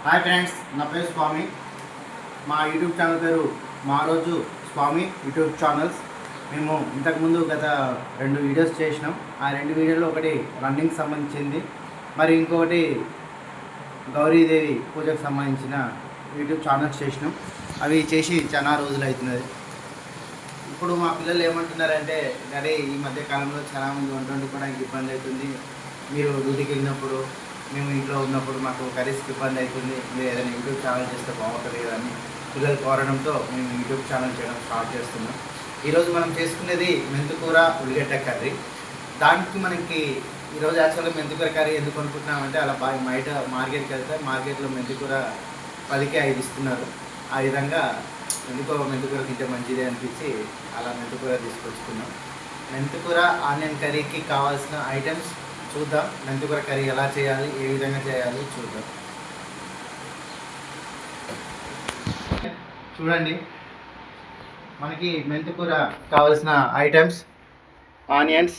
Hi friends, నా పేరు స్వామి. మా యూట్యూబ్ ఛానల్ పేరు మా రోజు స్వామి యూట్యూబ్ ఛానల్స్. మేము ఇంతకుముందు గత 2 వీడియోస్ చేసినాం. ఆ 2 వీడియోలో ఒకటి రన్నింగ్ సంబంధించింది, మరి ఇంకొకటి గౌరీదేవి పూజకు సంబంధించిన యూట్యూబ్ ఛానల్స్ చేసినాం. అవి చేసి చాలా రోజులు అవుతున్నది. ఇప్పుడు మా పిల్లలు ఏమంటున్నారంటే, డాడీ ఈ మధ్య కాలంలో చాలామంది వండుకోవడానికి ఇబ్బంది అవుతుంది, మీరు డ్యూటీకి వెళ్ళినప్పుడు మేము ఇంట్లో ఉన్నప్పుడు మాకు కర్రీస్కి ఇబ్బంది అవుతుంది, మీరు ఏదైనా యూట్యూబ్ ఛానల్ చేస్తే బాగుంటుంది కదా అని పిల్లలు కోరడంతో మేము యూట్యూబ్ ఛానల్ చేయడం స్టార్ట్ చేస్తున్నాం. ఈరోజు మనం చేసుకునేది మెంతికూర ఉల్లిగడ్డ కర్రీ. దానికి మనకి ఈరోజు యాక్చువల్గా మెంతికూర కర్రీ ఎందుకు అనుకుంటున్నామంటే, అలా బయట మార్కెట్కి వెళ్తే మార్కెట్లో మెంతికూర 10కి 5 ఇస్తున్నారు. ఆ విధంగా ఎందుకో మెంతికూర తింటే మంచిది అనిపించి అలా మెంతికూర తీసుకొచ్చుకున్నాం. మెంతికూర ఆనియన్ కర్రీకి కావాల్సిన ఐటమ్స్ చూద్దాం. మెంతికూర కర్రీ ఎలా చేయాలి, ఏ విధంగా చేయాలి చూద్దాం. చూడండి, మనకి మెంతికూర కావాల్సిన ఐటమ్స్: ఆనియన్స్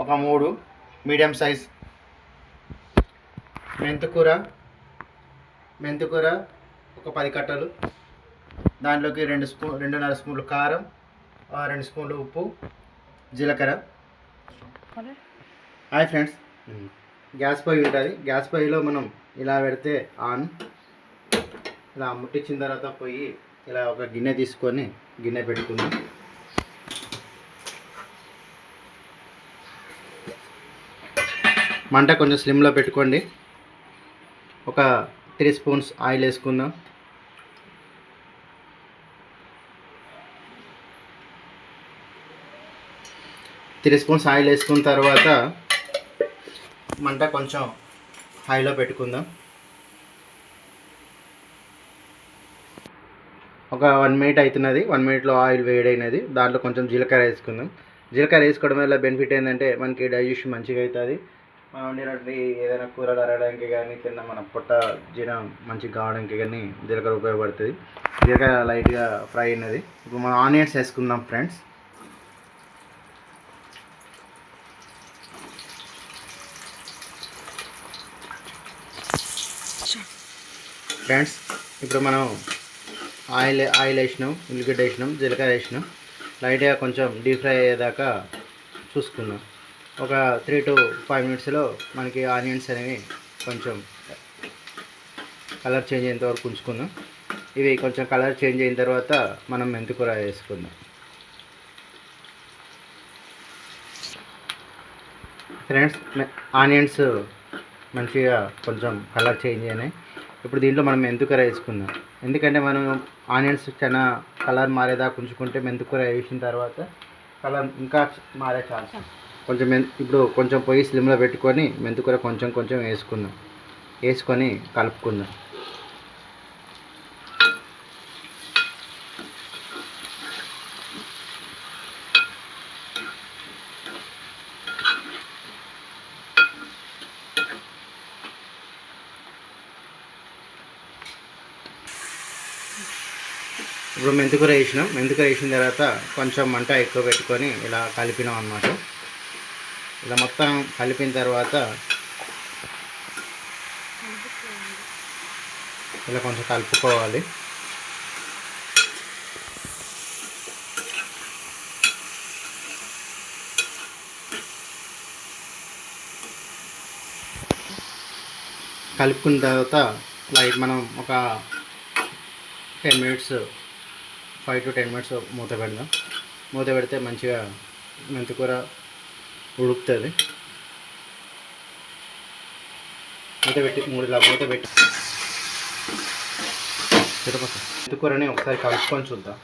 ఒక 3 మీడియం సైజ్, మెంతికూర ఒక 10 కట్టలు, దాంట్లోకి 2.5 స్పూన్లు కారం, 2 స్పూన్లు ఉప్పు, జీలకర్ర. హాయ్ ఫ్రెండ్స్, గ్యాస్ పొయ్యి ఉంటుంది. గ్యాస్ పొయ్యిలో మనం ఇలా పెడితే ఆన్, ఇలా ముట్టించిన తర్వాత పొయ్యి ఇలా ఒక గిన్నె తీసుకొని గిన్నె పెట్టుకుందాం. మంట కొంచెం స్లిమ్లో పెట్టుకోండి. ఒక 3 స్పూన్స్ ఆయిల్ వేసుకుందాం. ఆయిల్ వేసుకున్న తర్వాత మంట కొంచెం హైలో పెట్టుకుందాం. ఒక 1 మినిట్ అవుతున్నది. 1 మినిట్లో ఆయిల్ వేడైనది. దాంట్లో కొంచెం జీలకర్ర వేసుకుందాం. జీలకర్ర వేసుకోవడం వల్ల బెనిఫిట్ ఏంటంటే, మనకి డైజెషన్ మంచిగా అవుతుంది. మనం వండినట్టు ఏదైనా కూరలు అరగడానికి కానీ తిన్న మన పొట్ట జీర్ణం మంచిగా కావడానికి కానీ జీలకర్ర ఉపయోగపడుతుంది. జీలకర్ర లైట్గా ఫ్రై అయినది. ఇప్పుడు మనం ఆనియన్స్ వేసుకుందాం ఫ్రెండ్స్. ఇప్పుడు మనం ఆయిల్ వేసినాం, ఉల్లిగడ్డ వేసినాం, జీలకర్ర వేసినాం. లైట్గా కొంచెం డీప్ ఫ్రై అయ్యేదాకా చూసుకుందాం. ఒక 3 to 5 మినిట్స్లో మనకి ఆనియన్స్ అనేవి కొంచెం కలర్ చేంజ్ అయ్యేంత వరకు ఉంచుకుందాం. ఇవి కొంచెం కలర్ చేంజ్ అయిన తర్వాత మనం మెంతికూర వేసుకుందాం. ఫ్రెండ్స్, ఆనియన్స్ మంచిగా కొంచెం కలర్ చేంజ్ అయినాయి. ఇప్పుడు దీంట్లో మనం మెంతికూర వేసుకుందాం. ఎందుకంటే మనం ఆనియన్స్ చాలా కలర్ మారేదాకా ఉంచుకుంటే మెంతికూర వేసిన తర్వాత కలర్ ఇంకా మారే ఛాన్స్. ఇప్పుడు కొంచెం పొయ్యి స్లిమ్లో పెట్టుకొని మెంతికూర కొంచెం వేసుకుందాం. వేసుకొని కలుపుకుందాం. ఇప్పుడు మెంతికూర వేసిన తర్వాత కొంచెం మంట ఎక్కువ పెట్టుకొని ఇలా కలిపినాం అన్నమాట. ఇలా మొత్తం కలిపిన తర్వాత ఇలా కొంచెం కలుపుకోవాలి. కలుపుకున్న తర్వాత లైట్ మనం ఒక 10 మినిట్స్ 5 to 10 మినిట్స్ మూత పెడదాం. మూత పెడితే మంచిగా మెంతికూర ఉడుకుతుంది. మూత పెట్టి మెంతికూరని ఒకసారి కలుపుకొని చూద్దాం.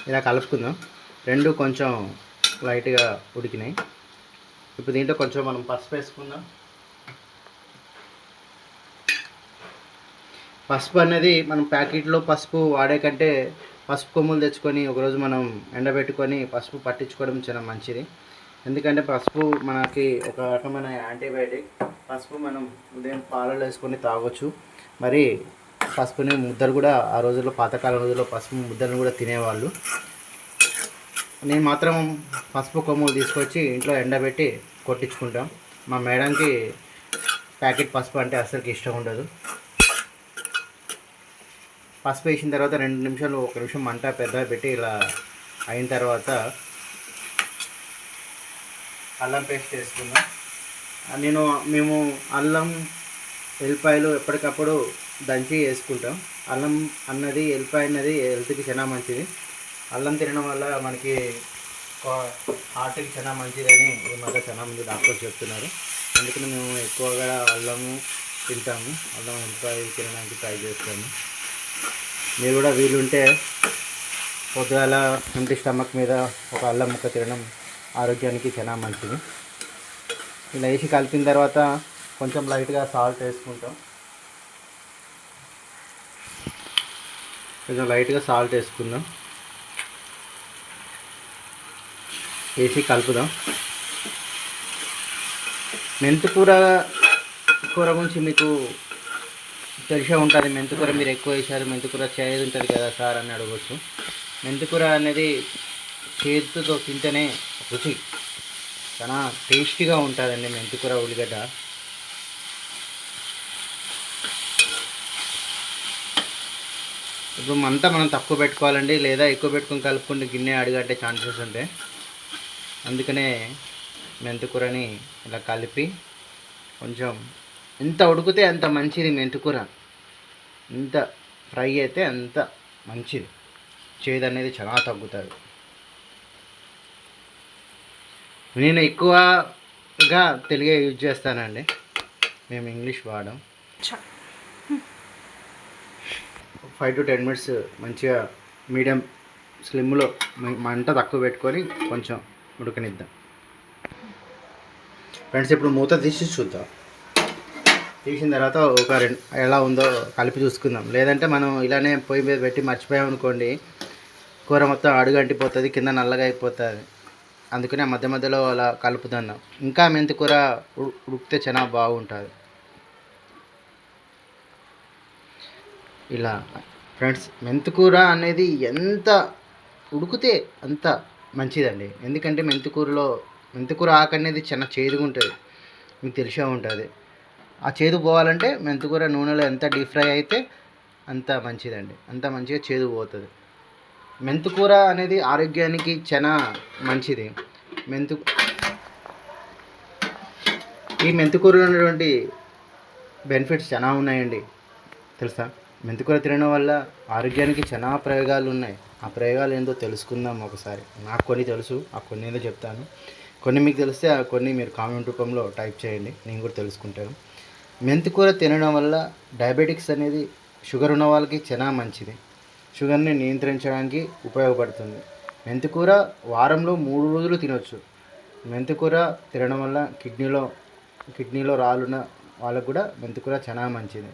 ఇలా కలుపుకుందాం. 2 కొంచెం లైట్గా ఉడికినాయి. ఇప్పుడు దీంట్లో కొంచెం మనం పసుపు వేసుకుందాం. పసుపు అనేది మనం ప్యాకెట్లో పసుపు వాడే కంటే పసుపు కొమ్ములు తెచ్చుకొని ఒకరోజు మనం ఎండబెట్టుకొని పసుపు పట్టించుకోవడం చాలా మంచిది. ఎందుకంటే పసుపు మనకి ఒక రకమైన యాంటీబయాటిక్. పసుపు మనం ఉదయం పాలలో వేసుకొని తాగొచ్చు. మరి పసుపుని ముద్దలు కూడా ఆ రోజుల్లో, పాతకాలం రోజుల్లో పసుపు ముద్దలను కూడా తినేవాళ్ళు. నేను మాత్రం పసుపు కొమ్ములు తీసుకొచ్చి ఇంట్లో ఎండబెట్టి కొట్టించుకుంటాం. మా మేడంకి ప్యాకెట్ పసుపు అంటే అసలుకి ఇష్టం ఉండదు. పసుపు వేసిన తర్వాత 2 నిమిషాలు 1 నిమిషం మంట పెద్దగా పెట్టి ఇలా అయిన తర్వాత అల్లం పేస్ట్ వేసుకుందాం. మేము అల్లం ఎల్లిపాయలు ఎప్పటికప్పుడు దంచి వేసుకుంటాం. అల్లం అన్నది ఎల్లిపాయ అన్నది హెల్త్కి చాలా మంచిది. అల్లం తినడం వల్ల మనకి హార్ట్కి చాలా మంచిదని ఈ మధ్య చాలా మంది డాక్టర్స్ చెప్తున్నారు. అందుకని మేము ఎక్కువగా అల్లము తింటాము. అల్లం ఎల్లిపాయ తినడానికి ట్రై చేస్తాము. మీరు కూడా వీలుంటే పొద్దుగాల ఎంటీ స్టమక్ మీద ఒక అల్లం ముక్క తినడం ఆరోగ్యానికి చాలా మంచిది. ఇలా వేసి కలిపిన తర్వాత కొంచెం లైట్గా సాల్ట్ వేసుకుంటాం. కొంచెం లైట్గా సాల్ట్ వేసుకుందాం. వేసి కలుపుదాం. మెంతికూర గురించి మీకు తెలిసే ఉంటుంది. మెంతికూర మీరు ఎక్కువ వేసారు, మెంతికూర చేదు ఉంటుంది కదా సార్ అని అడగవచ్చు. మెంతికూర అనేది చేదుతో తింటేనే రుచి చాలా టేస్టీగా ఉంటుందండి. మెంతికూర ఉల్లిగడ్డ ఇప్పుడు మనం తక్కువ పెట్టుకోవాలండి, లేదా ఎక్కువ పెట్టుకొని కలుపుకుంటే గిన్నె అడిగట్టే ఛాన్సెస్ ఉంటాయి. అందుకనే మెంతికూరని ఇలా కలిపి కొంచెం ఎంత ఉడికితే అంత మంచిది. మెంతికూర ఎంత ఫ్రై అయితే అంత మంచిది. చేదు అనేది చాలా తగ్గుతుంది. నేను ఎక్కువగా తెలుగే యూజ్ చేస్తానండి, మేము ఇంగ్లీష్ వాడం. 5 to 10 minutes మంచిగా మీడియం స్లిమ్లో మంట తక్కువ పెట్టుకొని కొంచెం ఉడకనిద్దాం. ఫ్రెండ్స్ ఇప్పుడు మూత తీసి చూద్దాం. తీసిన తర్వాత ఎలా ఉందో కలిపి చూసుకుందాం. లేదంటే మనం ఇలానే పొయ్యి మీద పెట్టి మర్చిపోయామనుకోండి, కూర మొత్తం అడుగంటిపోతుంది, కింద నల్లగా అయిపోతుంది. అందుకనే మధ్య మధ్యలో అలా కలుపుతున్నాం. ఇంకా మెంతికూర ఉడికితే చాలా బాగుంటుంది. ఇలా ఫ్రెండ్స్, మెంతికూర అనేది ఎంత ఉడికితే అంత మంచిదండి. ఎందుకంటే మెంతికూర ఆకు అనేది చాలా చేదుగా ఉంటుంది, మీకు తెలిసే ఉంటుంది. ఆ చేదు పోవాలంటే మెంతికూర నూనెలో ఎంత డీప్ ఫ్రై అయితే అంత మంచిదండి, అంత మంచిగా చేదు పోతుంది. మెంతికూర అనేది ఆరోగ్యానికి చాలా మంచిది. ఈ మెంతికూరలో ఉన్నటువంటి బెనిఫిట్స్ చాలా ఉన్నాయండి, తెలుసా? మెంతికూర తినడం వల్ల ఆరోగ్యానికి చాలా ప్రయోగాలు ఉన్నాయి. ఆ ప్రయోగాలు ఏందో తెలుసుకుందాం ఒకసారి. నాకు కొన్ని తెలుసు, ఆ కొన్ని ఏదో చెప్తాను. కొన్ని మీకు తెలిస్తే ఆ కొన్ని మీరు కామెంట్ రూపంలో టైప్ చేయండి, నేను కూడా తెలుసుకుంటాను. మెంతికూర తినడం వల్ల డయాబెటిక్స్ అనేది, షుగర్ ఉన్న వాళ్ళకి చాలా మంచిది. షుగర్ని నియంత్రించడానికి ఉపయోగపడుతుంది. మెంతికూర వారంలో 3 రోజులు తినవచ్చు. మెంతికూర తినడం వల్ల కిడ్నీలో రాళ్ళున్న వాళ్ళకు కూడా మెంతికూర చాలా మంచిది.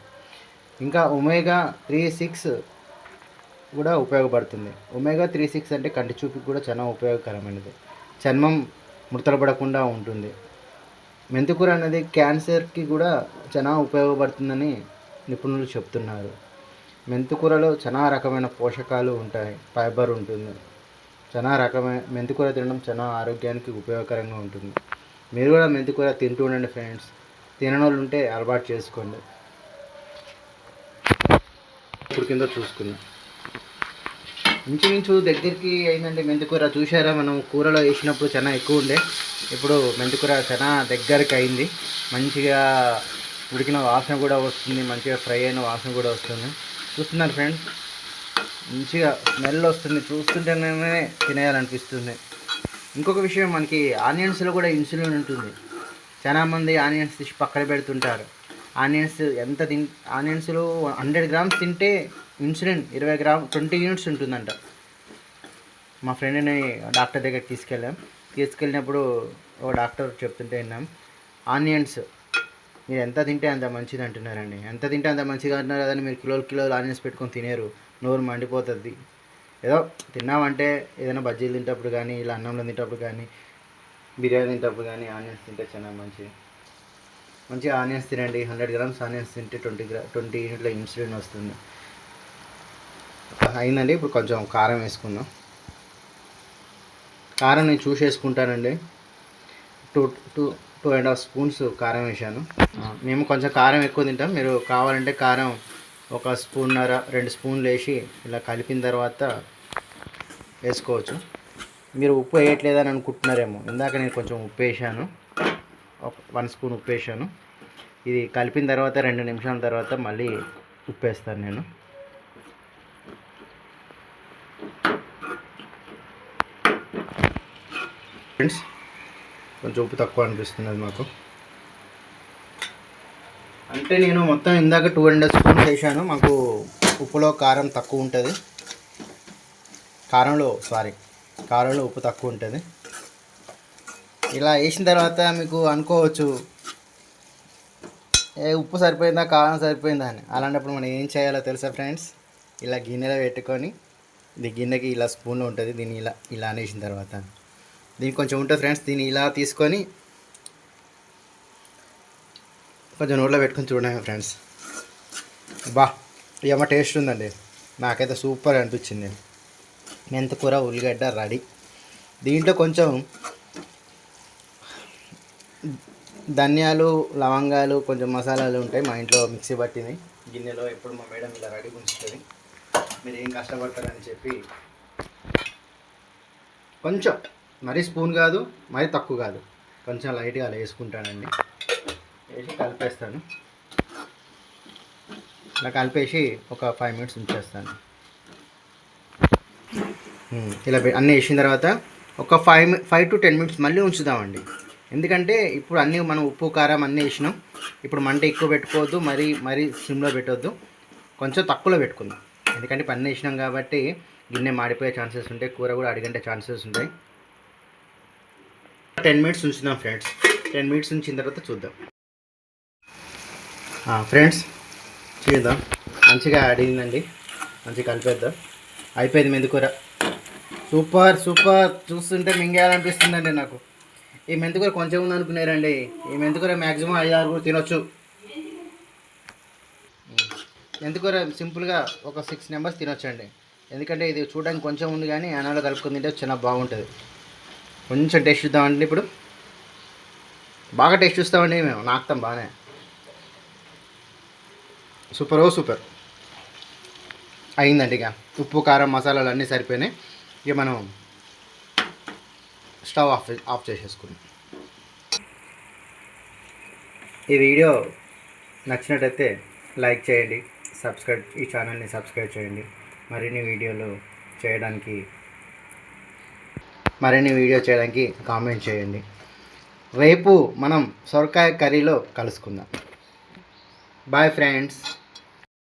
ఇంకా omega-3-6 కూడా ఉపయోగపడుతుంది. omega-3-6 అంటే కంటి చూపుకి కూడా చాలా ఉపయోగకరమైనది. చర్మం ముడతలు పడకుండా ఉంటుంది. మెంతికూర అనేది క్యాన్సర్కి కూడా చాలా ఉపయోగపడుతుందని నిపుణులు చెప్తున్నారు. మెంతికూరలో చాలా రకమైన పోషకాలు ఉంటాయి, ఫైబర్ ఉంటుంది. మెంతికూర తినడం చాలా ఆరోగ్యానికి ఉపయోగకరంగా ఉంటుంది. మీరు కూడా మెంతికూర తింటూ ఉండండి ఫ్రెండ్స్. తినని వాళ్ళు ఉంటే అలవాటు చేసుకోండి. ఇప్పుడు కింద చూసుకుందాం. ఇంచుమించు దగ్గరికి అయిందండి మెంతికూర. చూసారా, మనం కూరలో వేసినప్పుడు చాలా ఎక్కువ ఉండే, ఇప్పుడు మెంతికూర చాలా దగ్గరికి అయింది. మంచిగా ఉడికిన వాసన కూడా వస్తుంది, మంచిగా ఫ్రై అయిన వాసన కూడా వస్తుంది. చూస్తున్నారు ఫ్రెండ్స్, మంచిగా స్మెల్ వస్తుంది, చూస్తుంటేనే తినేయాలనిపిస్తుంది. ఇంకొక విషయం, మనకి ఆనియన్స్లో కూడా ఇన్సులిన్ ఉంటుంది. చాలామంది ఆనియన్స్ తీసి పక్కన పెడుతుంటారు. ఆనియన్స్లో 100 grams తింటే ఇన్సులిన్ 20 యూనిట్స్ ఉంటుందంట. మా ఫ్రెండ్ని డాక్టర్ దగ్గరికి తీసుకెళ్ళినప్పుడు ఒక డాక్టర్ చెప్తుంటే విన్నాం, ఆనియన్స్ మీరు ఎంత తింటే అంత మంచిది అంటున్నారండి. ఎంత తింటే అంత మంచిగా అంటున్నారు కదండి. మీరు కిలోలు ఆనియన్స్ పెట్టుకొని తినేరు, నోరు మండిపోతుంది. ఏదో తిన్నామంటే ఏదైనా బజ్జీలు తింటప్పుడు కానీ, ఇలా అన్నంలో తింటప్పుడు కానీ, బిర్యానీ తింటప్పుడు కానీ ఆనియన్స్ తింటే చాలా మంచిగా ఆనియన్స్ తినండి. 100 grams ఆనియన్స్ తింటే 20 యూనిట్ల ఇన్సులిన్ వస్తుంది. అయిందండి. ఇప్పుడు కొంచెం కారం వేసుకుందాం. కారం నేను చూసేసుకుంటానండి. 2.5 స్పూన్స్ కారం వేసాను. మేము కొంచెం కారం ఎక్కువ తింటాం. మీరు కావాలంటే కారం 1 స్పూన్నర 2 స్పూన్లు వేసి ఇలా కలిపిన తర్వాత వేసుకోవచ్చు. మీరు ఉప్పు వేయట్లేదని అనుకుంటున్నారేమో. ఇందాక నేను కొంచెం ఉప్పు వేసాను, 1 స్పూన్ ఉప్పు వేసాను. ఇది కలిపిన తర్వాత 2 నిమిషాల తర్వాత మళ్ళీ ఉప్పు వేస్తాను నేను. ఫ్రెండ్స్, కొంచెం ఉప్పు తక్కువ అనిపిస్తున్నది మాకు. అంటే నేను మొత్తం ఇందాక 2.5 స్పూన్స్ వేసాను. మాకు ఉప్పులో కారం తక్కువ ఉంటుంది, కారంలో ఉప్పు తక్కువ ఉంటుంది. ఇలా వేసిన తర్వాత మీకు అనుకోవచ్చు ఉప్పు సరిపోయిందా కారం సరిపోయిందా అని. అలాంటప్పుడు మనం ఏం చేయాలో తెలుసా ఫ్రెండ్స్? ఇలా గిన్నెలో పెట్టుకొని, ఇది గిన్నెకి ఇలా స్పూన్లో ఉంటుంది, దీన్ని ఇలా అనేసిన తర్వాత దీనికి కొంచెం ఉంటుంది ఫ్రెండ్స్. దీన్ని ఇలా తీసుకొని కొంచెం నోట్లో పెట్టుకొని చూడండి ఫ్రెండ్స్. ఏమో టేస్ట్ ఉందండి, నాకైతే సూపర్ అనిపించింది. మెంతికూర ఉల్లిగడ్డ రెడీ. దీంట్లో కొంచెం ధనియాలు లవంగాలు కొంచెం మసాలాలు ఉంటాయి, మా ఇంట్లో మిక్సీ పట్టింది గిన్నెలో. ఎప్పుడు మా మేడం ఇలా రెడీ ఉంచుతుంది, మీరు ఏం కష్టపడతారని చెప్పి కొంచెం, మరీ స్పూన్ కాదు మరీ తక్కువ కాదు, కొంచెం లైట్గా అలా వేసుకుంటానండి. వేసి కలిపేస్తాను. ఇలా కలిపేసి ఒక 5 మినిట్స్ ఉంచేస్తాను. ఇలా అన్నీ వేసిన తర్వాత ఒక 5 to 10 మినిట్స్ మళ్ళీ ఉంచుదామండి. ఎందుకంటే ఇప్పుడు అన్నీ మనం ఉప్పు కారం అన్నీ వేసినాం. ఇప్పుడు మంట ఎక్కువ పెట్టుకోవద్దు, మరీ సిమ్లో పెట్టవద్దు, కొంచెం తక్కువలో పెట్టుకుందాం. ఎందుకంటే పన్ను వేసినాం కాబట్టి గిన్నె మాడిపోయే ఛాన్సెస్ ఉంటాయి, కూర కూడా అడిగంటే ఛాన్సెస్ ఉంటాయి. 10 మినిట్స్ ఉంచుదాం ఫ్రెండ్స్. 10 మినిట్స్ ఉంచిన తర్వాత చూద్దాం ఫ్రెండ్స్. చూద్దాం, మంచిగా అడిగిందండి, మంచిగా కలిపేద్దాం. అయిపోయింది మెంతికూర. సూపర్ చూస్తుంటే మింగేయాలనిపిస్తుందండి నాకు. ఈ మెంతికూర కొంచెం ఉంది అనుకున్నారండి, ఈ మెంతికూర మ్యాక్సిమం 5-6 తినొచ్చు. మెంతికూర సింపుల్గా ఒక 6 మెంబర్స్ తినొచ్చండి. ఎందుకంటే ఇది చూడడానికి కొంచెం ఉంది కానీ అన్నంలో కలుపుకొని తింటే చాలా బాగుంటుంది. కొంచెం టేస్ట్ చూద్దామండి. ఇప్పుడు బాగా టేస్ట్ చూస్తామండి, మేము నాకుతాం బాగానే. సూపర్ అయిందండి. ఇక ఉప్పు కారం మసాలాలు అన్నీ సరిపోయినాయి. ఇక మనం స్టవ్ ఆఫ్ చేసేసుకున్నాం. ఈ వీడియో నచ్చినట్టయితే లైక్ చేయండి, ఈ ఛానల్ని సబ్స్క్రైబ్ చేయండి. మరిన్ని వీడియో చేయడానికి కామెంట్ చేయండి. రేపు మనం సొరకాయ కర్రీలో కలుసుకుందాం. Bye friends.